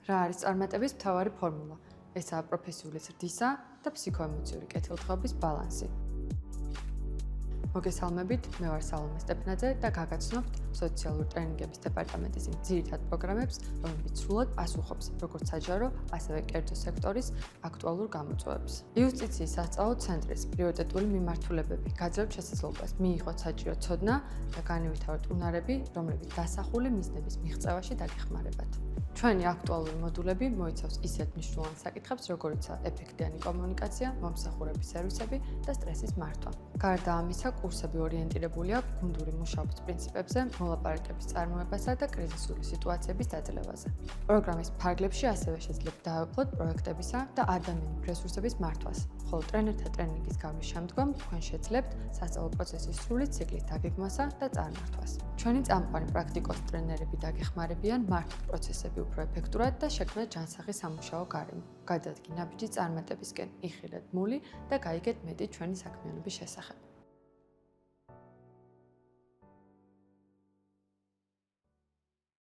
რა არის წარმატების მთავარი ფორმულა? ესაა პროფესიული ზრდისა და ფსიქოემოციური კეთილდღეობის ბალანსი. მოგესალმებით, მე ვარ სალომე სტეფნაძე და გაგაცნობთ სოციალური ტრენინგების დეპარტამენტის იმ ძირითად პროგრამებს, რომლებიც სრულად პასუხობს როგორც საჯარო, ასევე კერძო სექტორის აქტუალურ გამოწვევებს. იუსტიციის სასწავლო ცენტრის პრიორიტეტული მიმართულებები გაძლევთ შესაძლებლობას მიიღოთ საჭირო ცოდნა და განევითაროთ უნარები, რომლებიც დასახული მიზნების მიღწევაში დაგეხმარებათ. ჩვენი აქტუალური მოდულები მოიცავს ისეთ მნიშვნელოვან საკითხებს, როგორიცაა ეფექტიანი კომუნიკაცია, მომსახურების სერვისები და სტრესის მართვა. გარდა ამისა, კურსები ორიენტირებულია გუნდური მუშაობის პრინციპებზე, მოლაპარაკების წარმოებასა და კრიზისული სიტუაციების დაძლევაზე. პროგრამის ფარგლებში ასევე შეძლებთ დაეუფლოთ პროექტებისა და ადამიანური რესურსების მართვას, ხოლო ტრენერთა ტრენინგის გავლის შემდგომ თქვენ შეძლებთ სასწავლო პროცესის სრული ციკლის დაგეგმვასა და წარმართვას. ჩვენი წამყვანი პრაქტიკოს ტრენერები დაგეხმარებიან მართვით პროცესები უფრო ეფექტურად და შექმნათ ჯანსაღი სამუშაო გარემო. გადადგი ნაბიჯი წარმატებისკენ, იხილეთ მული და გაიგეთ მეტი ჩვენი საქმიანობის შესახებ.